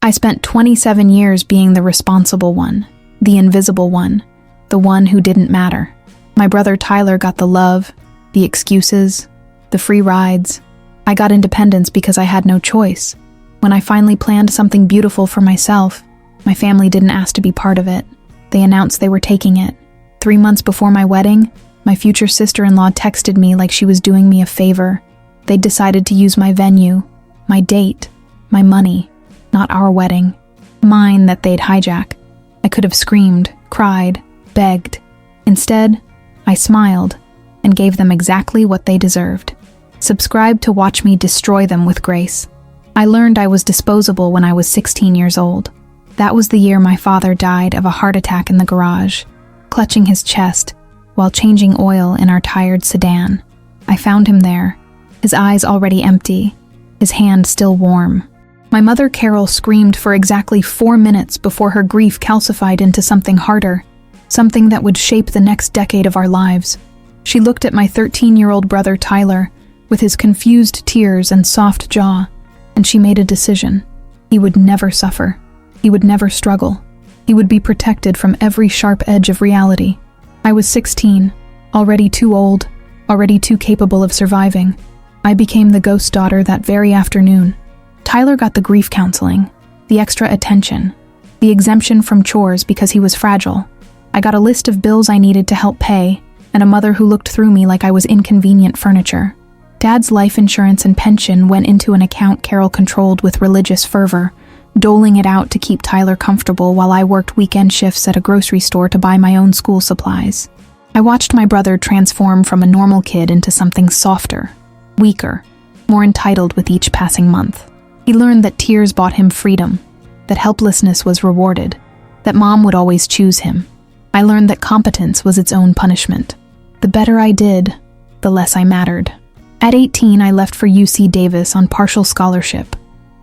I spent 27 years being the responsible one, the invisible one, the one who didn't matter. My brother Tyler got the love, the excuses, the free rides. I got independence because I had no choice. When I finally planned something beautiful for myself, my family didn't ask to be part of it. They announced they were taking it. 3 months before my wedding, my future sister-in-law texted me like she was doing me a favor. They'd decided to use my venue, my date, my money, not our wedding, mine that they'd hijack. I could have screamed, cried, begged. Instead, I smiled and gave them exactly what they deserved. Subscribe to watch me destroy them with grace. I learned I was disposable when I was 16 years old. That was the year my father died of a heart attack in the garage, clutching his chest while changing oil in our tired sedan. I found him there, his eyes already empty, his hand still warm. My mother Carol screamed for exactly 4 minutes before her grief calcified into something harder, something that would shape the next decade of our lives. She looked at my 13-year-old brother Tyler with his confused tears and soft jaw, and she made a decision. He would never suffer. He would never struggle. He would be protected from every sharp edge of reality. I was 16, already too old, already too capable of surviving. I became the ghost daughter that very afternoon. Tyler got the grief counseling, the extra attention, the exemption from chores because he was fragile. I got a list of bills I needed to help pay, and a mother who looked through me like I was inconvenient furniture. Dad's life insurance and pension went into an account Carol controlled with religious fervor, doling it out to keep Tyler comfortable while I worked weekend shifts at a grocery store to buy my own school supplies. I watched my brother transform from a normal kid into something softer, weaker, more entitled with each passing month. He learned that tears bought him freedom, that helplessness was rewarded, that mom would always choose him. I learned that competence was its own punishment. The better I did, the less I mattered. At 18, I left for UC Davis on partial scholarship,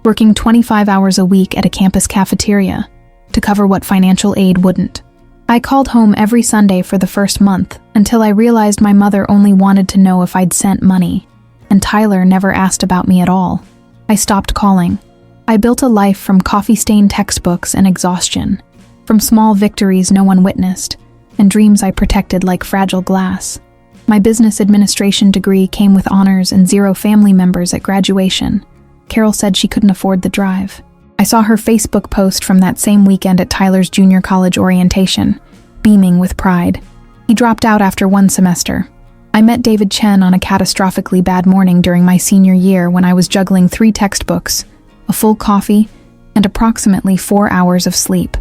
working 25 hours a week at a campus cafeteria to cover what financial aid wouldn't. I called home every Sunday for the first month until I realized my mother only wanted to know if I'd sent money, and Tyler never asked about me at all. I stopped calling. I built a life from coffee-stained textbooks and exhaustion, from small victories no one witnessed, and dreams I protected like fragile glass. My business administration degree came with honors and 0 family members at graduation. Carol said she couldn't afford the drive. I saw her Facebook post from that same weekend at Tyler's junior college orientation, beaming with pride. He dropped out after 1 semester. I met David Chen on a catastrophically bad morning during my senior year when I was juggling 3 textbooks, a full coffee, and approximately 4 hours of sleep.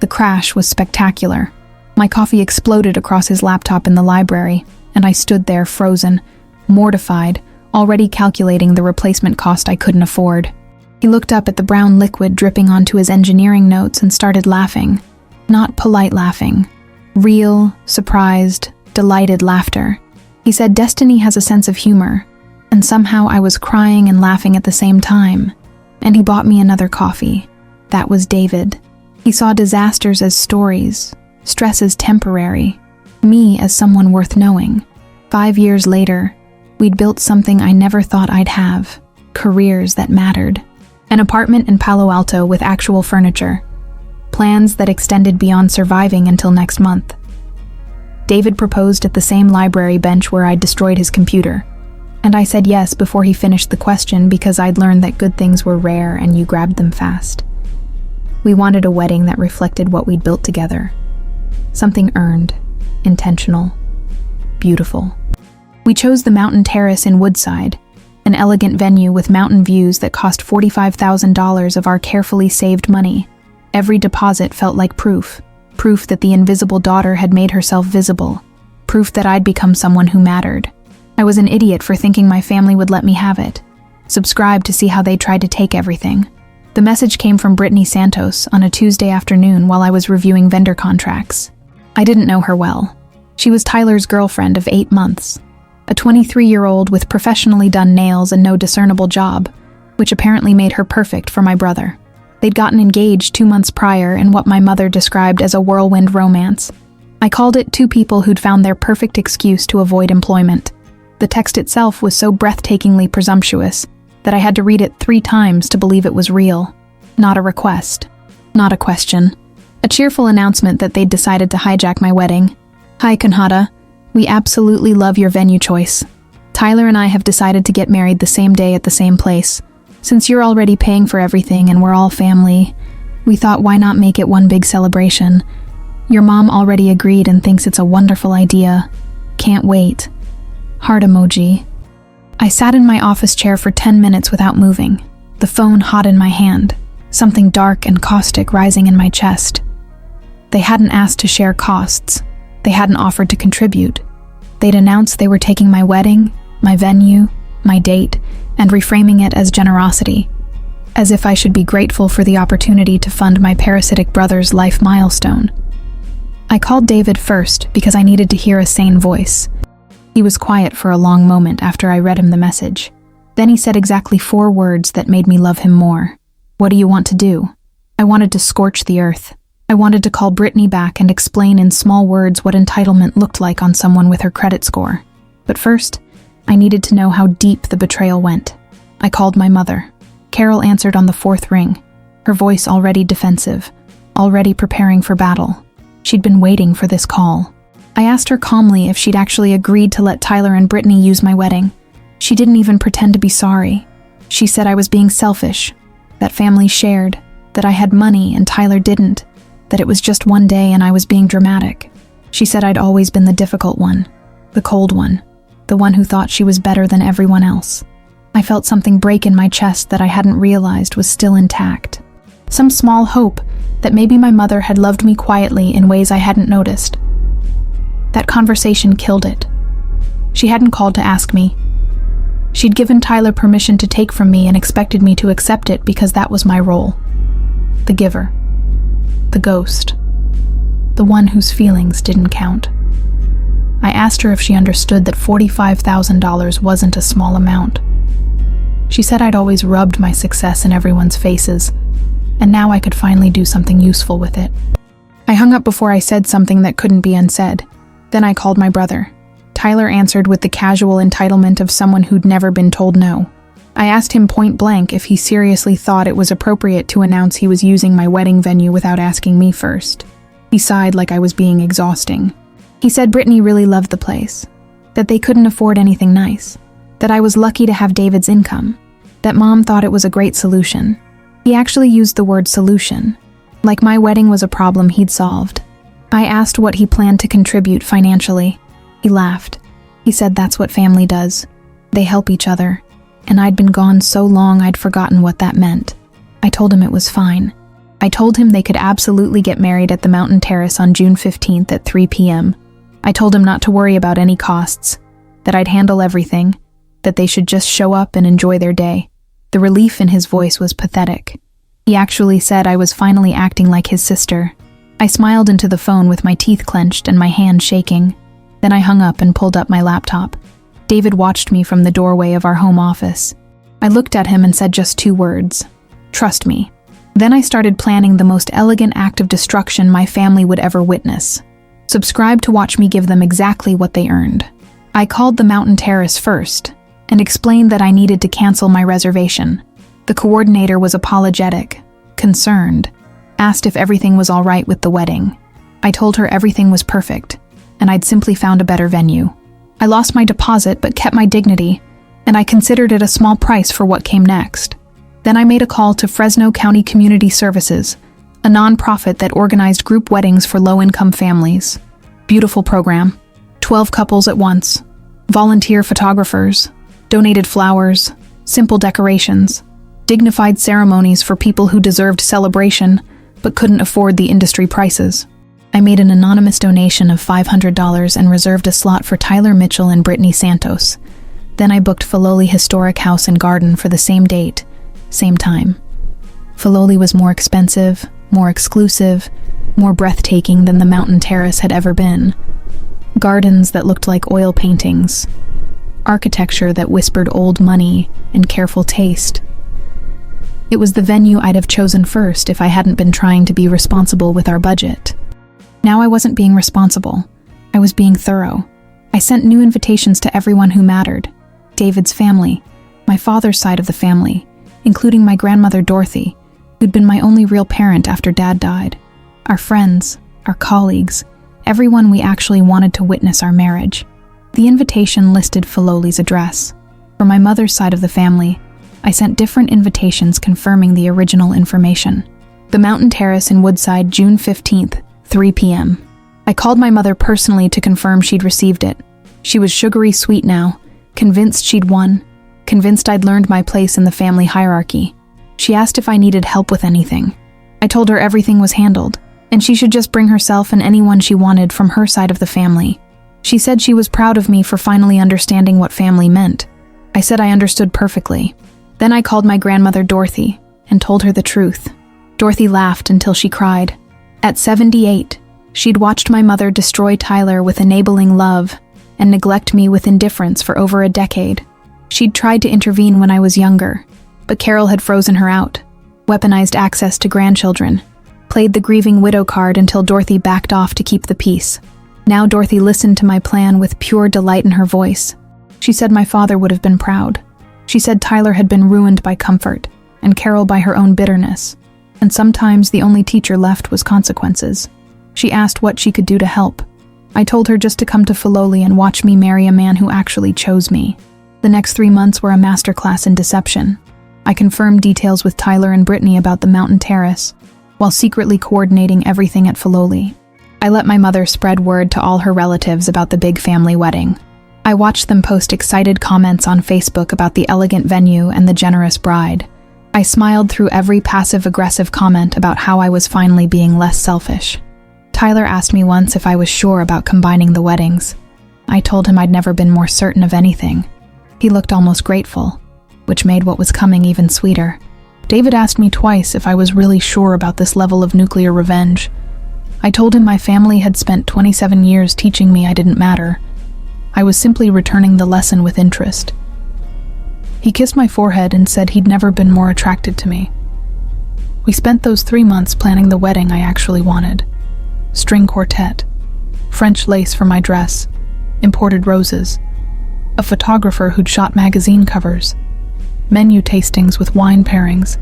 The crash was spectacular. My coffee exploded across his laptop in the library, and I stood there frozen, mortified, already calculating the replacement cost I couldn't afford. He looked up at the brown liquid dripping onto his engineering notes and started laughing. Not polite laughing. Real, surprised, delighted laughter. He said destiny has a sense of humor, and somehow I was crying and laughing at the same time. And he bought me another coffee. That was David. He saw disasters as stories, stress as temporary, me as someone worth knowing. 5 years later, we'd built something I never thought I'd have, careers that mattered. An apartment in Palo Alto with actual furniture. Plans that extended beyond surviving until next month. David proposed at the same library bench where I'd destroyed his computer, and I said yes before he finished the question because I'd learned that good things were rare and you grabbed them fast. We wanted a wedding that reflected what we'd built together. Something earned, intentional, beautiful. We chose the Mountain Terrace in Woodside, an elegant venue with mountain views that cost $45,000 of our carefully saved money. Every deposit felt like proof that the invisible daughter had made herself visible, proof that I'd become someone who mattered. I was an idiot for thinking my family would let me have it. Subscribe to see how they tried to take everything. The message came from Brittany Santos on a Tuesday afternoon while I was reviewing vendor contracts. I didn't know her well. She was Tyler's girlfriend of 8 months, a 23-year-old with professionally done nails and no discernible job, which apparently made her perfect for my brother. They'd gotten engaged 2 months prior in what my mother described as a whirlwind romance. I called it 2 people who'd found their perfect excuse to avoid employment. The text itself was so breathtakingly presumptuous that I had to read it 3 times to believe it was real. Not a request. Not a question. A cheerful announcement that they'd decided to hijack my wedding. Hi, Kanhata. We absolutely love your venue choice. Tyler and I have decided to get married the same day at the same place. Since you're already paying for everything and we're all family, we thought why not make it one big celebration. Your mom already agreed and thinks it's a wonderful idea. Can't wait. Heart emoji. I sat in my office chair for 10 minutes without moving, the phone hot in my hand, something dark and caustic rising in my chest. They hadn't asked to share costs. They hadn't offered to contribute. They'd announced they were taking my wedding, my venue, my date, and reframing it as generosity, as if I should be grateful for the opportunity to fund my parasitic brother's life milestone. I called David first because I needed to hear a sane voice. He was quiet for a long moment after I read him the message. Then he said exactly 4 words that made me love him more. What do you want to do? I wanted to scorch the earth. I wanted to call Brittany back and explain in small words what entitlement looked like on someone with her credit score. But first, I needed to know how deep the betrayal went. I called my mother. Carol answered on the 4th ring, her voice already defensive, already preparing for battle. She'd been waiting for this call. I asked her calmly if she'd actually agreed to let Tyler and Brittany use my wedding. She didn't even pretend to be sorry. She said I was being selfish, that families shared, that I had money and Tyler didn't, that it was just one day and I was being dramatic. She said I'd always been the difficult one, the cold one, the one who thought she was better than everyone else. I felt something break in my chest that I hadn't realized was still intact. Some small hope that maybe my mother had loved me quietly in ways I hadn't noticed. That conversation killed it. She hadn't called to ask me. She'd given Tyler permission to take from me and expected me to accept it because that was my role. The giver. The ghost. The one whose feelings didn't count. I asked her if she understood that $45,000 wasn't a small amount. She said I'd always rubbed my success in everyone's faces, and now I could finally do something useful with it. I hung up before I said something that couldn't be unsaid. Then I called my brother. Tyler answered with the casual entitlement of someone who'd never been told no. I asked him point blank if he seriously thought it was appropriate to announce he was using my wedding venue without asking me first. He sighed like I was being exhausting. He said Brittany really loved the place, that they couldn't afford anything nice, that I was lucky to have David's income, that Mom thought it was a great solution. He actually used the word solution, like my wedding was a problem he'd solved. I asked what he planned to contribute financially. He laughed. He said that's what family does. They help each other. And I'd been gone so long I'd forgotten what that meant. I told him it was fine. I told him they could absolutely get married at the Mountain Terrace on June 15th at 3 p.m. I told him not to worry about any costs, that I'd handle everything, that they should just show up and enjoy their day. The relief in his voice was pathetic. He actually said I was finally acting like his sister. I smiled into the phone with my teeth clenched and my hand shaking. Then I hung up and pulled up my laptop. David watched me from the doorway of our home office. I looked at him and said just 2 words. Trust me. Then I started planning the most elegant act of destruction my family would ever witness. Subscribe to watch me give them exactly what they earned. I called the Mountain Terrace first and explained that I needed to cancel my reservation. The coordinator was apologetic, concerned, asked if everything was all right with the wedding. I told her everything was perfect, and I'd simply found a better venue. I lost my deposit but kept my dignity, and I considered it a small price for what came next. Then I made a call to Fresno County Community Services, a nonprofit that organized group weddings for low-income families. Beautiful program. 12 couples at once. Volunteer photographers. Donated flowers. Simple decorations. Dignified ceremonies for people who deserved celebration but couldn't afford the industry prices. I made an anonymous donation of $500 and reserved a slot for Tyler Mitchell and Brittany Santos. Then I booked Filoli Historic House and Garden for the same date, same time. Filoli was more expensive, more exclusive, more breathtaking than the Mountain Terrace had ever been. Gardens that looked like oil paintings. Architecture that whispered old money and careful taste. It was the venue I'd have chosen first if I hadn't been trying to be responsible with our budget. Now I wasn't being responsible. I was being thorough. I sent new invitations to everyone who mattered. David's family, my father's side of the family, including my grandmother Dorothy, who'd been my only real parent after Dad died, our friends, our colleagues, everyone we actually wanted to witness our marriage. The invitation listed Filoli's address. For my mother's side of the family, I sent different invitations confirming the original information. The Mountain Terrace in Woodside, June 15th, 3 p.m. I called my mother personally to confirm she'd received it. She was sugary sweet now, convinced she'd won, convinced I'd learned my place in the family hierarchy. She asked if I needed help with anything. I told her everything was handled, and she should just bring herself and anyone she wanted from her side of the family. She said she was proud of me for finally understanding what family meant. I said I understood perfectly. Then I called my grandmother Dorothy and told her the truth. Dorothy laughed until she cried. At 78, she'd watched my mother destroy Tyler with enabling love and neglect me with indifference for over a decade. She'd tried to intervene when I was younger, but Carol had frozen her out, weaponized access to grandchildren, played the grieving widow card until Dorothy backed off to keep the peace. Now Dorothy listened to my plan with pure delight in her voice. She said my father would have been proud. She said Tyler had been ruined by comfort, and Carol by her own bitterness. And sometimes the only teacher left was consequences. She asked what she could do to help. I told her just to come to Filoli and watch me marry a man who actually chose me. The next 3 months were a masterclass in deception. I confirmed details with Tyler and Brittany about the Mountain Terrace, while secretly coordinating everything at Filoli. I let my mother spread word to all her relatives about the big family wedding. I watched them post excited comments on Facebook about the elegant venue and the generous bride. I smiled through every passive-aggressive comment about how I was finally being less selfish. Tyler asked me once if I was sure about combining the weddings. I told him I'd never been more certain of anything. He looked almost grateful, which made what was coming even sweeter. David asked me twice if I was really sure about this level of nuclear revenge. I told him my family had spent 27 years teaching me I didn't matter. I was simply returning the lesson with interest. He kissed my forehead and said he'd never been more attracted to me. We spent those 3 months planning the wedding I actually wanted. String quartet, French lace for my dress, imported roses, a photographer who'd shot magazine covers, menu tastings with wine pairings.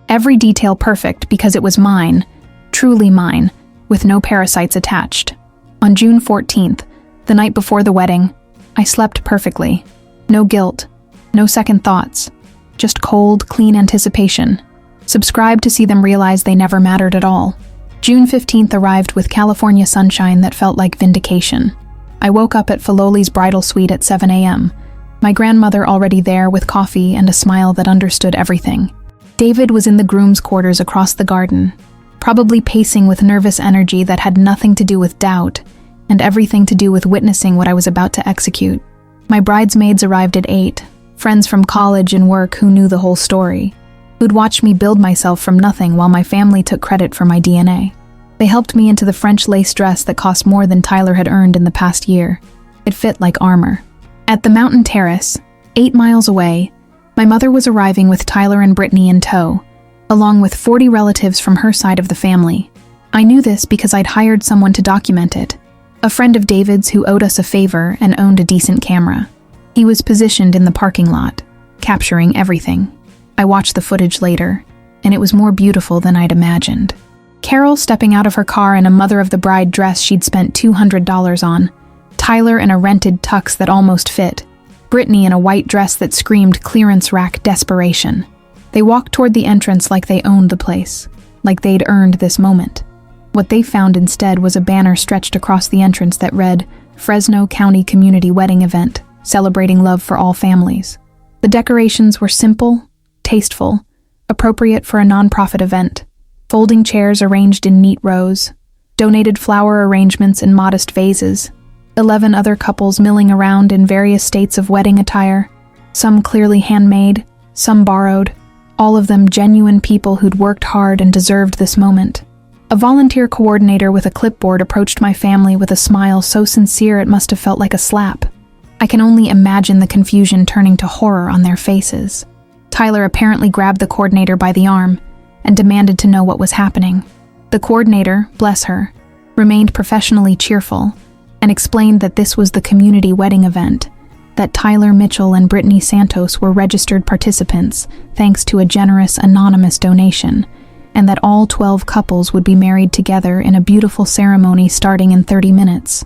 Every detail perfect because it was mine, truly mine, with no parasites attached. On June 14th, the night before the wedding, I slept perfectly. No guilt, no second thoughts, just cold, clean anticipation. Subscribed to see them realize they never mattered at all. June 15th arrived with California sunshine that felt like vindication. I woke up at Filoli's bridal suite at 7 a.m., my grandmother already there with coffee and a smile that understood everything. David was in the groom's quarters across the garden, probably pacing with nervous energy that had nothing to do with doubt and everything to do with witnessing what I was about to execute. My bridesmaids arrived at 8, friends from college and work who knew the whole story, who'd watched me build myself from nothing while my family took credit for my DNA. They helped me into the French lace dress that cost more than Tyler had earned in the past year. It fit like armor. At the Mountain Terrace, 8 miles away, my mother was arriving with Tyler and Brittany in tow, along with 40 relatives from her side of the family. I knew this because I'd hired someone to document it, a friend of David's who owed us a favor and owned a decent camera. He was positioned in the parking lot, capturing everything. I watched the footage later, and it was more beautiful than I'd imagined. Carol stepping out of her car in a mother-of-the-bride dress she'd spent $200 on, Tyler in a rented tux that almost fit, Brittany in a white dress that screamed clearance rack desperation. They walked toward the entrance like they owned the place, like they'd earned this moment. What they found instead was a banner stretched across the entrance that read, Fresno County Community Wedding Event, celebrating love for all families. The decorations were simple, tasteful, appropriate for a nonprofit event. Folding chairs arranged in neat rows, donated flower arrangements in modest vases, 11 other couples milling around in various states of wedding attire, some clearly handmade, some borrowed, all of them genuine people who'd worked hard and deserved this moment. A volunteer coordinator with a clipboard approached my family with a smile so sincere it must have felt like a slap. I can only imagine the confusion turning to horror on their faces. Tyler apparently grabbed the coordinator by the arm and demanded to know what was happening. The coordinator, bless her, remained professionally cheerful and explained that this was the community wedding event, that Tyler Mitchell and Brittany Santos were registered participants thanks to a generous anonymous donation, and that all 12 couples would be married together in a beautiful ceremony starting in 30 minutes.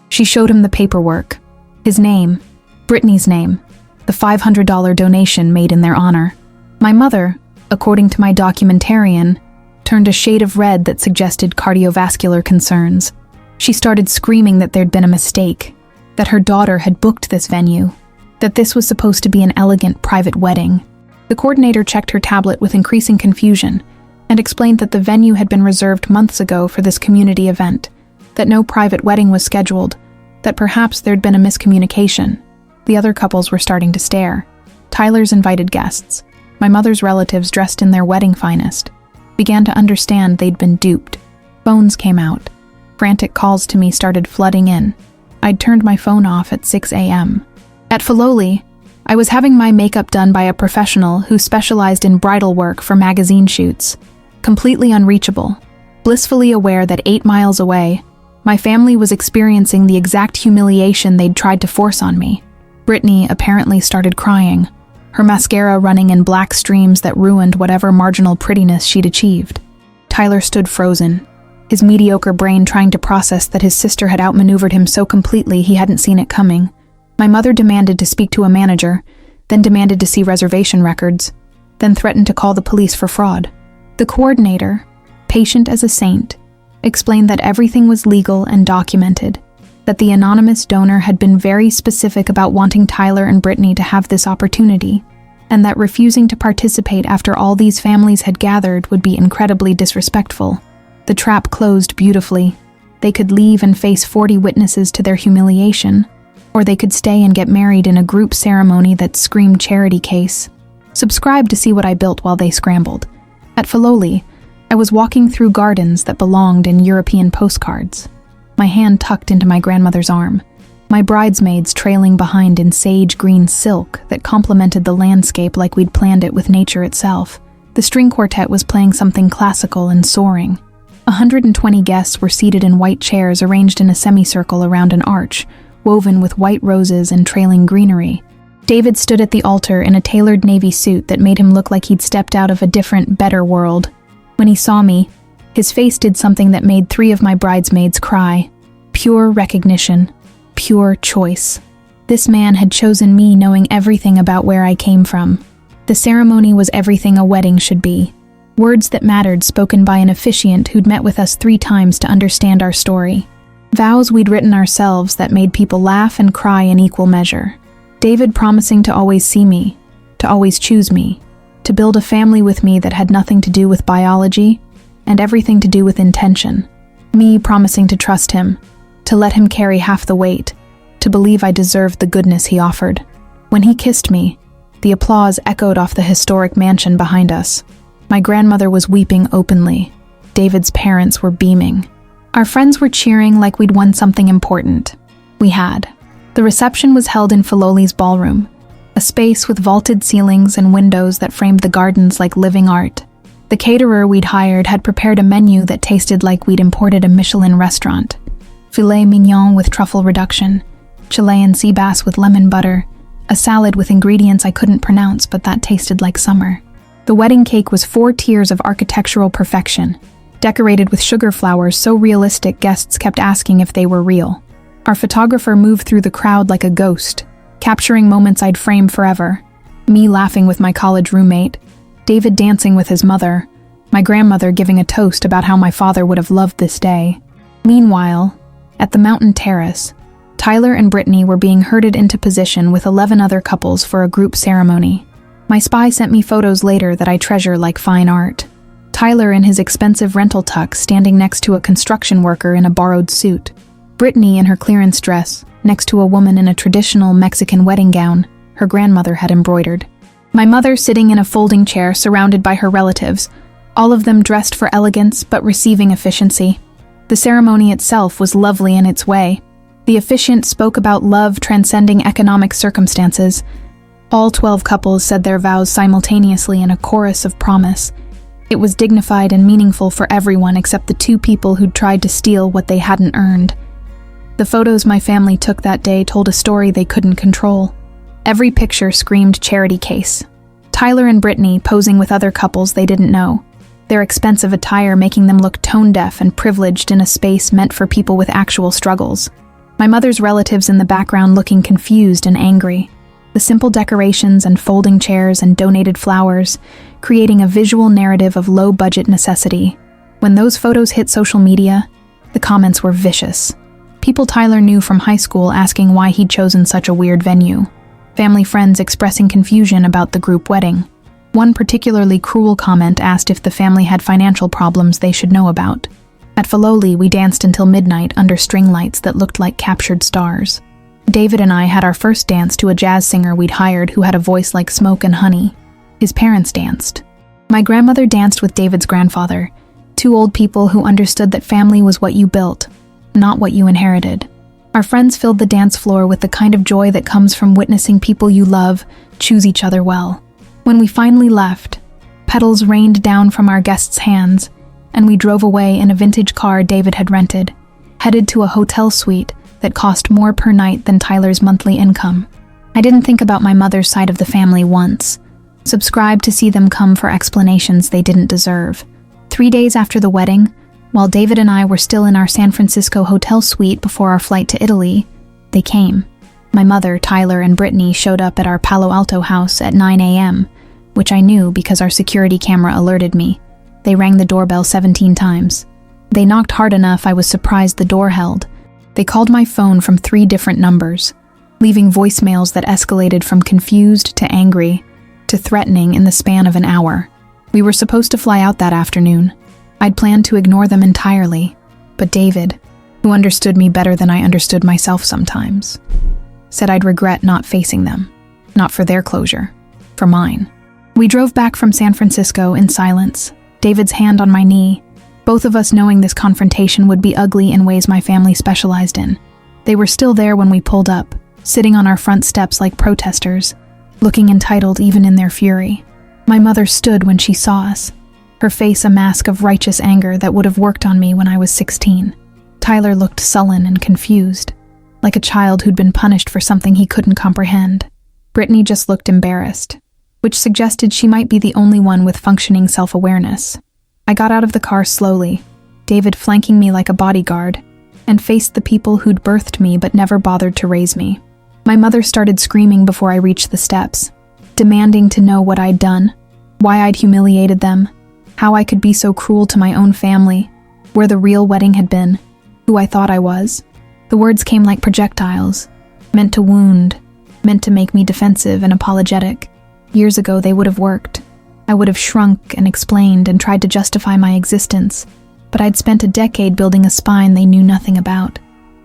She showed him the paperwork, his name, Brittany's name, the $500 donation made in their honor. My mother, according to my documentarian, turned a shade of red that suggested cardiovascular concerns. She started screaming that there'd been a mistake, that her daughter had booked this venue, that this was supposed to be an elegant private wedding. The coordinator checked her tablet with increasing confusion and explained that the venue had been reserved months ago for this community event, that no private wedding was scheduled, that perhaps there'd been a miscommunication. The other couples were starting to stare. Tyler's invited guests, my mother's relatives dressed in their wedding finest, began to understand they'd been duped. Phones came out. Frantic calls to me started flooding in. I'd turned my phone off at 6 a.m. At Filoli, I was having my makeup done by a professional who specialized in bridal work for magazine shoots. Completely unreachable, blissfully aware that 8 miles away, my family was experiencing the exact humiliation they'd tried to force on me. Brittany apparently started crying, her mascara running in black streams that ruined whatever marginal prettiness she'd achieved. Tyler stood frozen, his mediocre brain trying to process that his sister had outmaneuvered him so completely he hadn't seen it coming. My mother demanded to speak to a manager, then demanded to see reservation records, then threatened to call the police for fraud. The coordinator, patient as a saint, explained that everything was legal and documented, that the anonymous donor had been very specific about wanting Tyler and Brittany to have this opportunity, and that refusing to participate after all these families had gathered would be incredibly disrespectful. The trap closed beautifully. They could leave and face 40 witnesses to their humiliation, or they could stay and get married in a group ceremony that screamed charity case. Subscribe to see what I built while they scrambled. At Filoli, I was walking through gardens that belonged in European postcards, my hand tucked into my grandmother's arm, my bridesmaids trailing behind in sage green silk that complemented the landscape like we'd planned it with nature itself. The string quartet was playing something classical and soaring. 120 guests were seated in white chairs arranged in a semicircle around an arch, woven with white roses and trailing greenery. David stood at the altar in a tailored navy suit that made him look like he'd stepped out of a different, better world. When he saw me, his face did something that made 3 of my bridesmaids cry. Pure recognition, pure choice. This man had chosen me knowing everything about where I came from. The ceremony was everything a wedding should be. Words that mattered spoken by an officiant who'd met with us 3 times to understand our story. Vows we'd written ourselves that made people laugh and cry in equal measure. David promising to always see me, to always choose me, to build a family with me that had nothing to do with biology and everything to do with intention. Me promising to trust him, to let him carry half the weight, to believe I deserved the goodness he offered. When he kissed me, the applause echoed off the historic mansion behind us. My grandmother was weeping openly. David's parents were beaming. Our friends were cheering like we'd won something important. We had. The reception was held in Filoli's ballroom, a space with vaulted ceilings and windows that framed the gardens like living art. The caterer we'd hired had prepared a menu that tasted like we'd imported a Michelin restaurant. Filet mignon with truffle reduction, Chilean sea bass with lemon butter, a salad with ingredients I couldn't pronounce but that tasted like summer. The wedding cake was 4 tiers of architectural perfection, decorated with sugar flowers so realistic guests kept asking if they were real. Our photographer moved through the crowd like a ghost, capturing moments I'd frame forever. Me laughing with my college roommate, David dancing with his mother, my grandmother giving a toast about how my father would have loved this day. Meanwhile, at the mountain terrace, Tyler and Brittany were being herded into position with 11 other couples for a group ceremony. My spy sent me photos later that I treasure like fine art. Tyler in his expensive rental tux standing next to a construction worker in a borrowed suit. Brittany in her clearance dress, next to a woman in a traditional Mexican wedding gown her grandmother had embroidered. My mother sitting in a folding chair surrounded by her relatives, all of them dressed for elegance but receiving efficiency. The ceremony itself was lovely in its way. The officiant spoke about love transcending economic circumstances. All 12 couples said their vows simultaneously in a chorus of promise. It was dignified and meaningful for everyone except the 2 people who'd tried to steal what they hadn't earned. The photos my family took that day told a story they couldn't control. Every picture screamed charity case. Tyler and Brittany posing with other couples they didn't know, their expensive attire making them look tone-deaf and privileged in a space meant for people with actual struggles. My mother's relatives in the background looking confused and angry. The simple decorations and folding chairs and donated flowers, creating a visual narrative of low-budget necessity. When those photos hit social media, the comments were vicious. People Tyler knew from high school asking why he'd chosen such a weird venue. Family friends expressing confusion about the group wedding. One particularly cruel comment asked if the family had financial problems they should know about. At Filoli, we danced until midnight under string lights that looked like captured stars. David and I had our first dance to a jazz singer we'd hired who had a voice like smoke and honey. His parents danced. My grandmother danced with David's grandfather, two old people who understood that family was what you built, not what you inherited. Our friends filled the dance floor with the kind of joy that comes from witnessing people you love choose each other well. When we finally left, petals rained down from our guests' hands, and we drove away in a vintage car David had rented, headed to a hotel suite that cost more per night than Tyler's monthly income. I didn't think about my mother's side of the family once, subscribed to see them come for explanations they didn't deserve. 3 days after the wedding, while David and I were still in our San Francisco hotel suite before our flight to Italy, they came. My mother, Tyler, and Brittany showed up at our Palo Alto house at 9 a.m., which I knew because our security camera alerted me. They rang the doorbell 17 times. They knocked hard enough I was surprised the door held. They called my phone from 3 different numbers, leaving voicemails that escalated from confused to angry to threatening in the span of an hour. We were supposed to fly out that afternoon. I'd planned to ignore them entirely, but David, who understood me better than I understood myself sometimes, said I'd regret not facing them, not for their closure, for mine. We drove back from San Francisco in silence, David's hand on my knee, both of us knowing this confrontation would be ugly in ways my family specialized in. They were still there when we pulled up, sitting on our front steps like protesters, looking entitled even in their fury. My mother stood when she saw us, her face a mask of righteous anger that would have worked on me when I was 16. Tyler looked sullen and confused, like a child who'd been punished for something he couldn't comprehend. Brittany just looked embarrassed, which suggested she might be the only one with functioning self-awareness. I got out of the car slowly, David flanking me like a bodyguard, and faced the people who'd birthed me but never bothered to raise me. My mother started screaming before I reached the steps, demanding to know what I'd done, why I'd humiliated them, how I could be so cruel to my own family, where the real wedding had been, who I thought I was. The words came like projectiles, meant to wound, meant to make me defensive and apologetic. Years ago, they would have worked. I would have shrunk and explained and tried to justify my existence, but I'd spent a decade building a spine they knew nothing about.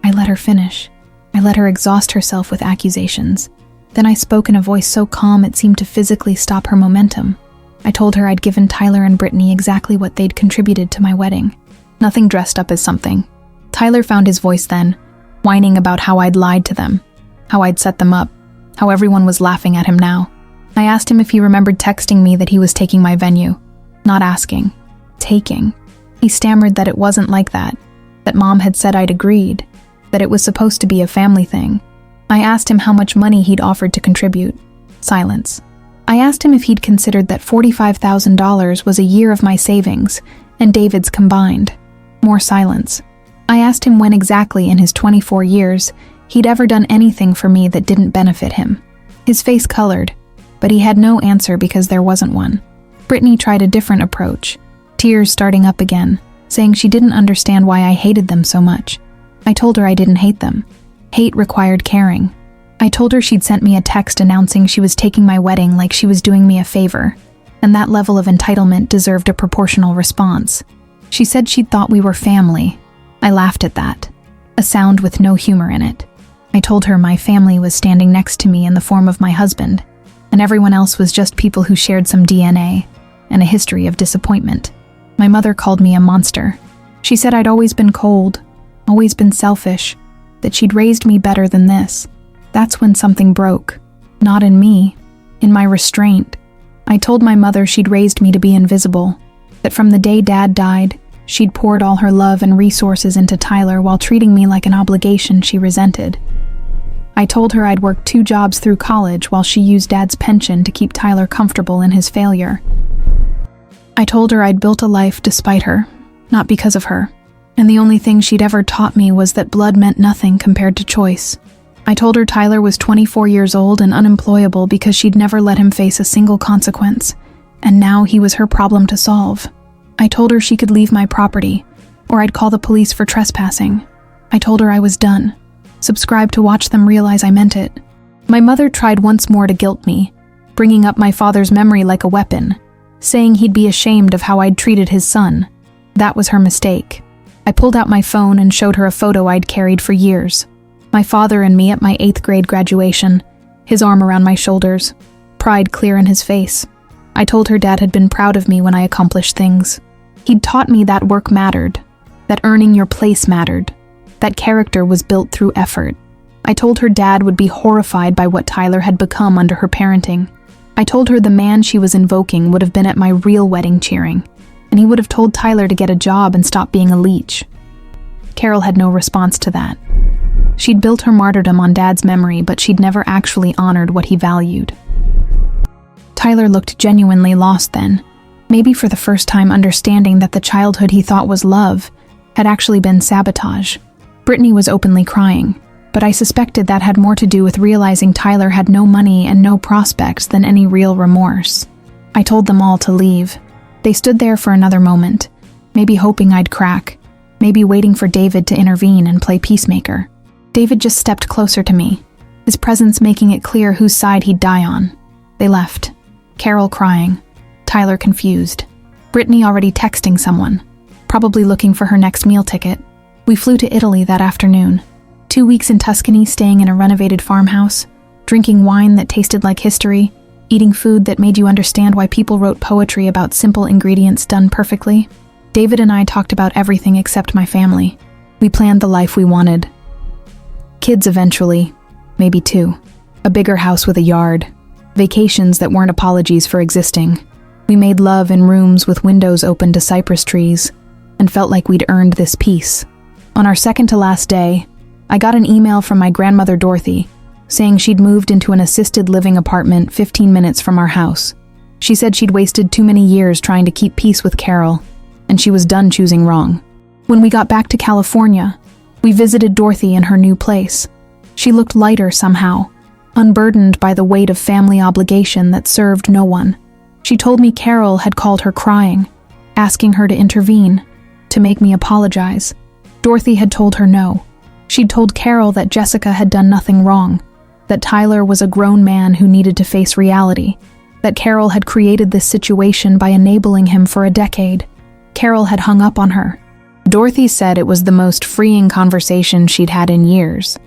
I let her finish. I let her exhaust herself with accusations. Then I spoke in a voice so calm it seemed to physically stop her momentum. I told her I'd given Tyler and Brittany exactly what they'd contributed to my wedding. Nothing dressed up as something. Tyler found his voice then, whining about how I'd lied to them, how I'd set them up, how everyone was laughing at him now. I asked him if he remembered texting me that he was taking my venue. Not asking. Taking. He stammered that it wasn't like that Mom had said I'd agreed, that it was supposed to be a family thing. I asked him how much money he'd offered to contribute. Silence. I asked him if he'd considered that $45,000 was a year of my savings and David's combined. More silence. I asked him when exactly in his 24 years he'd ever done anything for me that didn't benefit him. His face colored, but he had no answer because there wasn't one. Brittany tried a different approach, tears starting up again, saying she didn't understand why I hated them so much. I told her I didn't hate them. Hate required caring. I told her she'd sent me a text announcing she was taking my wedding like she was doing me a favor, and that level of entitlement deserved a proportional response. She said she'd thought we were family. I laughed at that, a sound with no humor in it. I told her my family was standing next to me in the form of my husband, and everyone else was just people who shared some DNA and a history of disappointment. My mother called me a monster. She said I'd always been cold, always been selfish, that she'd raised me better than this. That's when something broke. Not in me, in my restraint. I told my mother she'd raised me to be invisible, that from the day Dad died, She'd poured all her love and resources into Tyler while treating me like an obligation she resented. I told her I'd worked 2 jobs through college while she used Dad's pension to keep Tyler comfortable in his failure. I told her I'd built a life despite her, not because of her, and the only thing she'd ever taught me was that blood meant nothing compared to choice. I told her Tyler was 24 years old and unemployable because she'd never let him face a single consequence, and now he was her problem to solve. I told her she could leave my property, or I'd call the police for trespassing. I told her I was done. Subscribe to watch them realize I meant it. My mother tried once more to guilt me, bringing up my father's memory like a weapon, saying he'd be ashamed of how I'd treated his son. That was her mistake. I pulled out my phone and showed her a photo I'd carried for years. My father and me at my 8th grade graduation, his arm around my shoulders, pride clear in his face. I told her Dad had been proud of me when I accomplished things. He'd taught me that work mattered, that earning your place mattered, that character was built through effort. I told her Dad would be horrified by what Tyler had become under her parenting. I told her the man she was invoking would have been at my real wedding cheering, and he would have told Tyler to get a job and stop being a leech. Carol had no response to that. She'd built her martyrdom on Dad's memory, but she'd never actually honored what he valued. Tyler looked genuinely lost then, maybe for the first time understanding that the childhood he thought was love had actually been sabotage. Brittany was openly crying, but I suspected that had more to do with realizing Tyler had no money and no prospects than any real remorse. I told them all to leave. They stood there for another moment, maybe hoping I'd crack, maybe waiting for David to intervene and play peacemaker. David just stepped closer to me, his presence making it clear whose side he'd die on. They left. Carol crying, Tyler confused, Brittany already texting someone, probably looking for her next meal ticket. We flew to Italy that afternoon. 2 weeks in Tuscany, staying in a renovated farmhouse, drinking wine that tasted like history, eating food that made you understand why people wrote poetry about simple ingredients done perfectly. David and I talked about everything except my family. We planned the life we wanted. Kids eventually, maybe 2. A bigger house with a yard. Vacations that weren't apologies for existing. We made love in rooms with windows open to cypress trees, and felt like we'd earned this peace. On our second to last day, I got an email from my grandmother Dorothy, saying she'd moved into an assisted living apartment 15 minutes from our house. She said she'd wasted too many years trying to keep peace with Carol, and she was done choosing wrong. When we got back to California, we visited Dorothy in her new place. She looked lighter somehow, unburdened by the weight of family obligation that served no one. She told me Carol had called her crying, asking her to intervene, to make me apologize. Dorothy had told her no. She'd told Carol that Jessica had done nothing wrong, that Tyler was a grown man who needed to face reality, that Carol had created this situation by enabling him for a decade. Carol had hung up on her. Dorothy said it was the most freeing conversation she'd had in years.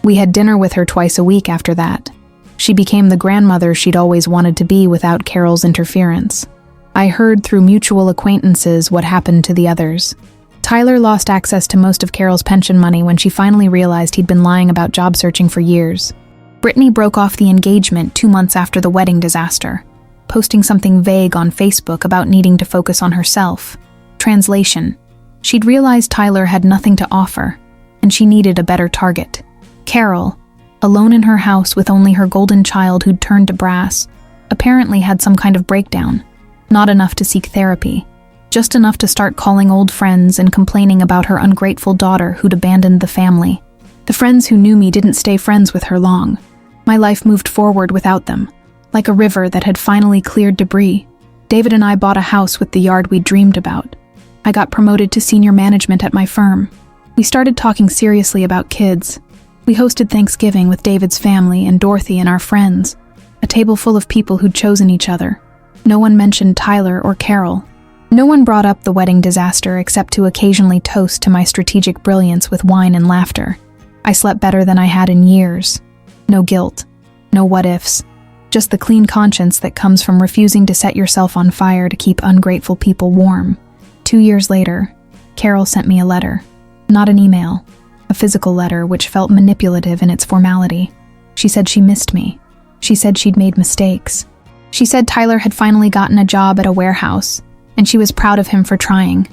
We had dinner with her twice a week after that. She became the grandmother she'd always wanted to be without Carol's interference. I heard through mutual acquaintances what happened to the others. Tyler lost access to most of Carol's pension money when she finally realized he'd been lying about job searching for years. Brittany broke off the engagement 2 months after the wedding disaster, posting something vague on Facebook about needing to focus on herself. Translation: she'd realized Tyler had nothing to offer, and she needed a better target. Carol, alone in her house with only her golden child who'd turned to brass, apparently had some kind of breakdown. Not enough to seek therapy, just enough to start calling old friends and complaining about her ungrateful daughter who'd abandoned the family. The friends who knew me didn't stay friends with her long. My life moved forward without them, like a river that had finally cleared debris. David and I bought a house with the yard we'd dreamed about. I got promoted to senior management at my firm. We started talking seriously about kids. We hosted Thanksgiving with David's family and Dorothy and our friends, a table full of people who'd chosen each other. No one mentioned Tyler or Carol. No one brought up the wedding disaster except to occasionally toast to my strategic brilliance with wine and laughter. I slept better than I had in years. No guilt, no what-ifs, just the clean conscience that comes from refusing to set yourself on fire to keep ungrateful people warm. 2 years later, Carol sent me a letter. Not an email, a physical letter which felt manipulative in its formality. She said she missed me. She said she'd made mistakes. She said Tyler had finally gotten a job at a warehouse, and she was proud of him for trying.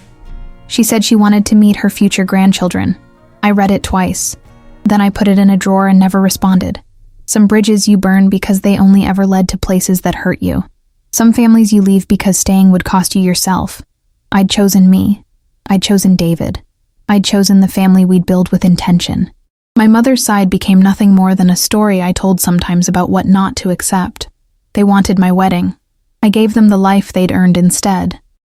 She said she wanted to meet her future grandchildren. I read it twice. Then I put it in a drawer and never responded. Some bridges you burn because they only ever led to places that hurt you. Some families you leave because staying would cost you yourself. I'd chosen me. I'd chosen David. I'd chosen the family we'd build with intention. My mother's side became nothing more than a story I told sometimes about what not to accept. They wanted my wedding. I gave them the life they'd earned instead.